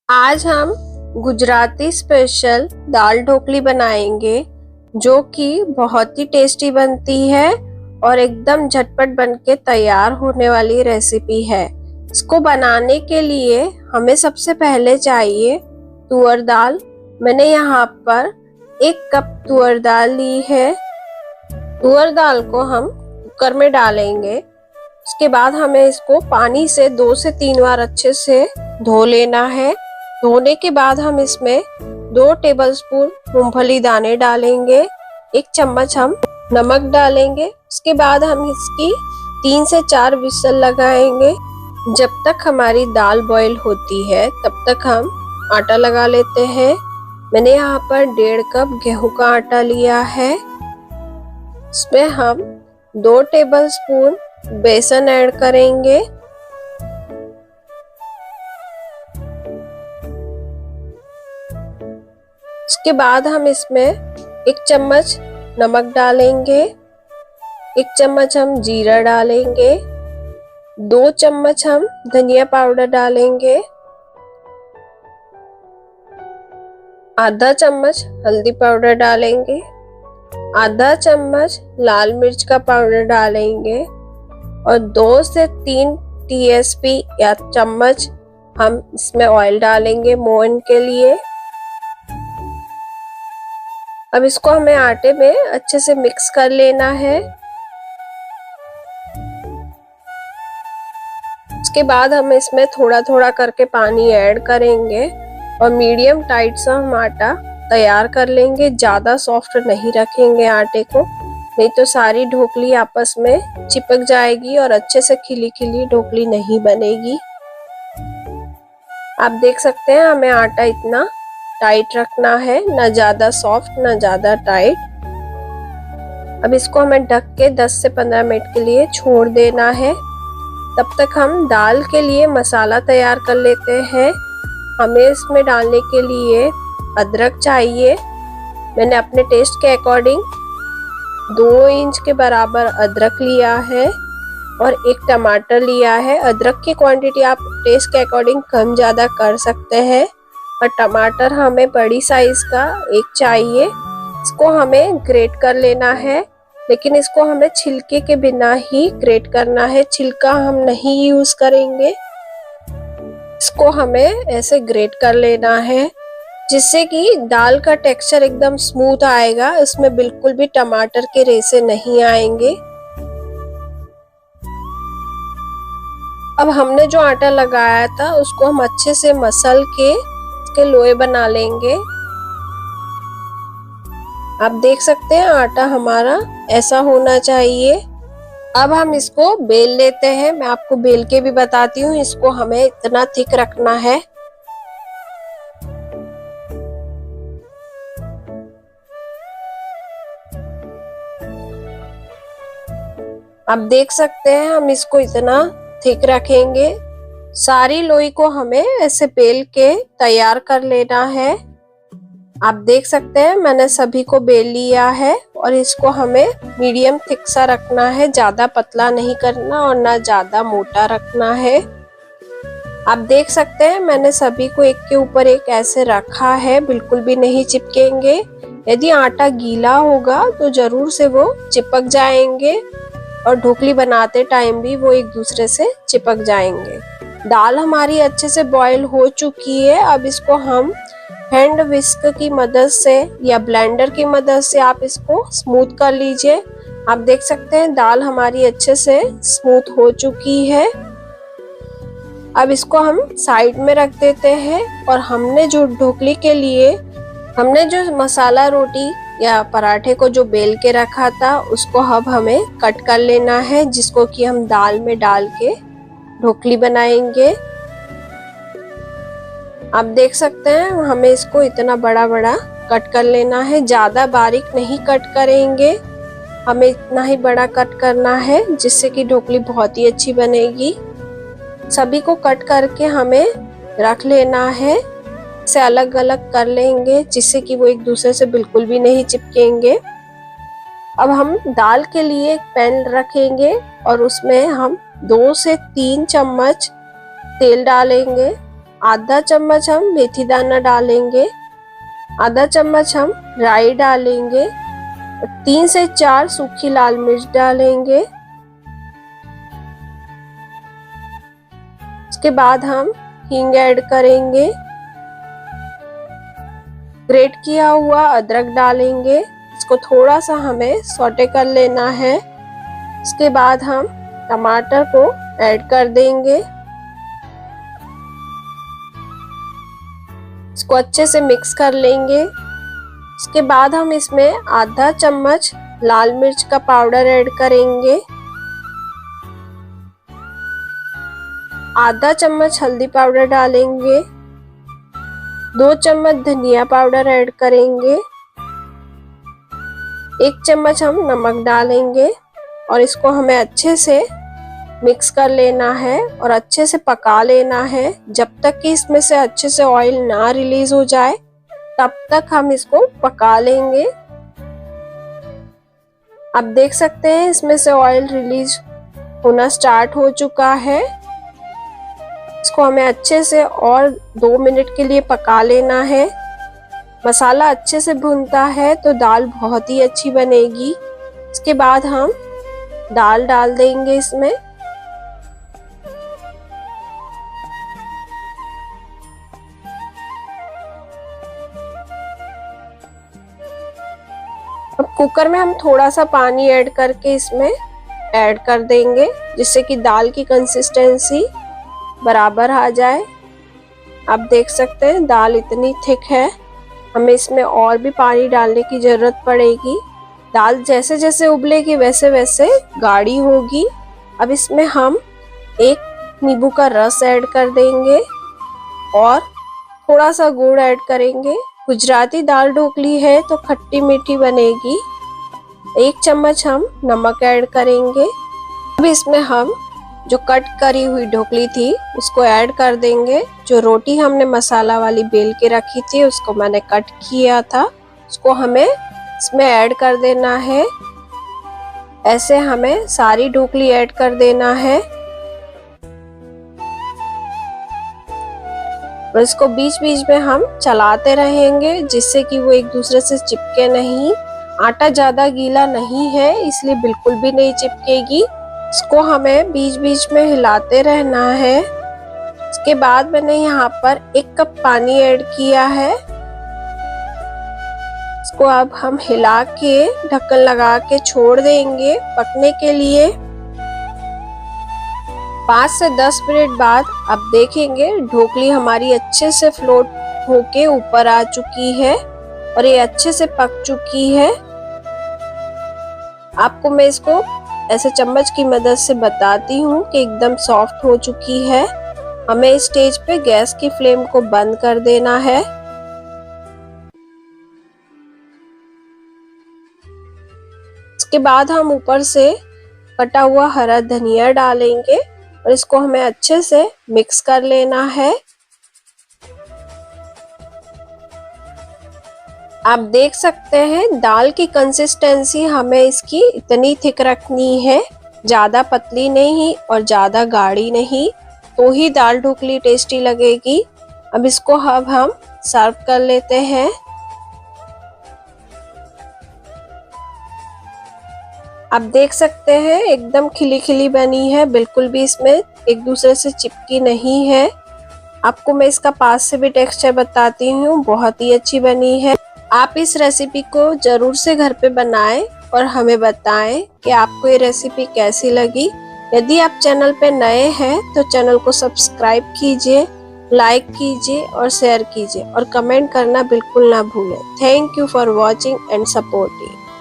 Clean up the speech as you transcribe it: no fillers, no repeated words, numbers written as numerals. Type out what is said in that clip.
आज हम गुजराती स्पेशल दाल ढोकली बनाएंगे जो कि बहुत ही टेस्टी बनती है और एकदम झटपट बनके तैयार होने वाली रेसिपी है। इसको बनाने के लिए हमें सबसे पहले चाहिए तुअर दाल। मैंने यहाँ पर 1 कप तुअर दाल ली है। तुअर दाल को हम कुकर में डालेंगे। उसके बाद हमें इसको पानी से 2 से 3 बार अच्छे से धो लेना है। धोने के बाद हम इसमें 2 टेबलस्पून मूंगफली दाने डालेंगे। 1 चम्मच हम नमक डालेंगे। उसके बाद हम इसकी 3 से 4 विसल लगाएंगे। जब तक हमारी दाल बॉईल होती है तब तक हम आटा लगा लेते हैं। मैंने यहाँ पर 1.5 कप गेहूं का आटा लिया है। इसमें हम 2 टेबलस्पून बेसन ऐड करेंगे। उसके बाद हम इसमें 1 चम्मच नमक डालेंगे। 1 चम्मच हम जीरा डालेंगे। 2 चम्मच हम धनिया पाउडर डालेंगे। आधा चम्मच हल्दी पाउडर डालेंगे। आधा चम्मच लाल मिर्च का पाउडर डालेंगे और 2 से 3 टीएसपी या चम्मच हम इसमें ऑयल डालेंगे मोहन के लिए। अब इसको हमें आटे में अच्छे से मिक्स कर लेना है। उसके बाद हम इसमें थोड़ा थोड़ा करके पानी ऐड करेंगे और मीडियम टाइट सा हम आटा तैयार कर लेंगे। ज्यादा सॉफ्ट नहीं रखेंगे आटे को, नहीं तो सारी ढोकली आपस में चिपक जाएगी और अच्छे से खिली खिली ढोकली नहीं बनेगी। आप देख सकते हैं हमें आटा इतना टाइट रखना है, ना ज्यादा सॉफ्ट ना ज्यादा टाइट। अब इसको हमें ढक के 10 से 15 मिनट के लिए छोड़ देना है। तब तक हम दाल के लिए मसाला तैयार कर लेते हैं। हमें इसमें डालने के लिए अदरक चाहिए। मैंने अपने टेस्ट के अकॉर्डिंग 2 इंच के बराबर अदरक लिया है और 1 टमाटर लिया है। अदरक की क्वांटिटी आप टेस्ट के अकॉर्डिंग कम ज्यादा कर सकते हैं। और टमाटर हमें बड़ी साइज का 1 चाहिए। इसको हमें ग्रेट कर लेना है, लेकिन इसको हमें छिलके के बिना ही ग्रेट करना है। छिलका हम नहीं यूज करेंगे। इसको हमें ऐसे ग्रेट कर लेना है जिससे कि दाल का टेक्सचर एकदम स्मूथ आएगा। इसमें बिल्कुल भी टमाटर के रेशे नहीं आएंगे। अब हमने जो आटा लगाया था उसको हम अच्छे से मसल के लोए बना लेंगे। आप देख सकते हैं आटा हमारा ऐसा होना चाहिए। अब हम इसको बेल लेते हैं। मैं आपको बेल के भी बताती हूँ। इसको हमें इतना थिक रखना है। आप देख सकते हैं हम इसको इतना थिक रखेंगे। सारी लोई को हमें ऐसे बेल के तैयार कर लेना है। आप देख सकते हैं मैंने सभी को बेल लिया है और इसको हमें मीडियम थिक सा रखना है। ज्यादा पतला नहीं करना और ना ज्यादा मोटा रखना है। आप देख सकते हैं मैंने सभी को एक के ऊपर एक ऐसे रखा है, बिल्कुल भी नहीं चिपकेंगे। यदि आटा गीला होगा तो जरूर से वो चिपक जाएंगे और ढोकली बनाते टाइम भी वो एक दूसरे से चिपक जाएंगे। दाल हमारी अच्छे से बॉईल हो चुकी है। अब इसको हम हैंड विस्क की मदद से या ब्लेंडर की मदद से आप इसको स्मूथ कर लीजिए। आप देख सकते हैं दाल हमारी अच्छे से स्मूथ हो चुकी है। अब इसको हम साइड में रख देते हैं और हमने जो ढोकली के लिए हमने जो मसाला रोटी या पराठे को जो बेल के रखा था उसको अब हमें कट कर लेना है, जिसको कि हम दाल में डाल के ढोकली बनाएंगे। आप देख सकते हैं हमें इसको इतना बड़ा बड़ा कट कर लेना है। ज्यादा बारीक नहीं कट करेंगे, हमें इतना ही बड़ा कट करना है जिससे कि ढोकली बहुत ही अच्छी बनेगी। सभी को कट करके हमें रख लेना है। इसे अलग अलग कर लेंगे जिससे कि वो एक दूसरे से बिल्कुल भी नहीं चिपकेंगे। अब हम दाल के लिए एक पैन रखेंगे और उसमें हम 2 से 3 चम्मच तेल डालेंगे। आधा चम्मच हम मेथी दाना डालेंगे, आधा चम्मच हम राई डालेंगे, 3 से 4 सूखी लाल मिर्च डालेंगे। उसके बाद हम हींग ऐड करेंगे, ग्रेट किया हुआ अदरक डालेंगे। इसको थोड़ा सा हमें सौटे कर लेना है। इसके बाद हम टमाटर को ऐड कर देंगे, इसको अच्छे से मिक्स कर लेंगे। इसके बाद हम इसमें आधा चम्मच लाल मिर्च का पाउडर ऐड करेंगे, आधा चम्मच हल्दी पाउडर डालेंगे, 2 चम्मच धनिया पाउडर ऐड करेंगे, 1 चम्मच हम नमक डालेंगे और इसको हमें अच्छे से मिक्स कर लेना है और अच्छे से पका लेना है। जब तक कि इसमें से अच्छे से ऑयल ना रिलीज हो जाए तब तक हम इसको पका लेंगे। आप देख सकते हैं इसमें से ऑयल रिलीज होना स्टार्ट हो चुका है। इसको हमें अच्छे से और 2 मिनट के लिए पका लेना है। मसाला अच्छे से भुनता है तो दाल बहुत ही अच्छी बनेगी। इसके बाद हम दाल डाल देंगे इसमें। अब कुकर में हम थोड़ा सा पानी ऐड करके इसमें ऐड कर देंगे, जिससे कि दाल की कंसिस्टेंसी बराबर आ जाए। आप देख सकते हैं दाल इतनी थिक है, हमें इसमें और भी पानी डालने की जरूरत पड़ेगी। दाल जैसे जैसे उबलेगी वैसे वैसे गाढ़ी होगी। अब इसमें हम 1 नींबू का रस ऐड कर देंगे और थोड़ा सा गुड़ ऐड करेंगे। गुजराती दाल ढोकली है तो खट्टी मीठी बनेगी। 1 चम्मच हम नमक ऐड करेंगे। अब इसमें हम जो कट करी हुई ढोकली थी उसको ऐड कर देंगे। जो रोटी हमने मसाला वाली बेल के रखी थी उसको मैंने कट किया था, उसको हमें इसमें ऐड कर देना है। ऐसे हमें सारी ढोकली ऐड कर देना है और इसको बीच बीच में हम चलाते रहेंगे, जिससे कि वो एक दूसरे से चिपके नहीं। आटा ज्यादा गीला नहीं है इसलिए बिल्कुल भी नहीं चिपकेगी। इसको हमें बीच बीच में हिलाते रहना है। इसके बाद मैंने यहाँ पर 1 कप पानी ऐड किया है। इसको अब हम हिला के ढक्कन लगा के छोड़ देंगे पकने के लिए। 5 से 10 मिनट बाद अब देखेंगे ढोकली हमारी अच्छे से फ्लोट होके ऊपर आ चुकी है और ये अच्छे से पक चुकी है। आपको मैं इसको ऐसे चम्मच की मदद से बताती हूँ कि एकदम सॉफ्ट हो चुकी है। हमें इस स्टेज पे गैस की फ्लेम को बंद कर देना है। इसके बाद हम ऊपर से कटा हुआ हरा धनिया डालेंगे और इसको हमें अच्छे से मिक्स कर लेना है। आप देख सकते हैं दाल की कंसिस्टेंसी हमें इसकी इतनी थिक रखनी है, ज्यादा पतली नहीं और ज्यादा गाढ़ी नहीं, तो ही दाल ढोकली टेस्टी लगेगी। अब इसको अब हम सर्व कर लेते हैं। आप देख सकते हैं एकदम खिली खिली बनी है, बिल्कुल भी इसमें एक दूसरे से चिपकी नहीं है। आपको मैं इसका पास से भी टेक्सचर बताती हूँ, बहुत ही अच्छी बनी है। आप इस रेसिपी को जरूर से घर पे बनाएं और हमें बताएं कि आपको ये रेसिपी कैसी लगी। यदि आप चैनल पे नए हैं तो चैनल को सब्सक्राइब कीजिए, लाइक कीजिए और शेयर कीजिए और कमेंट करना बिल्कुल ना भूलें। Thank you for watching and supporting.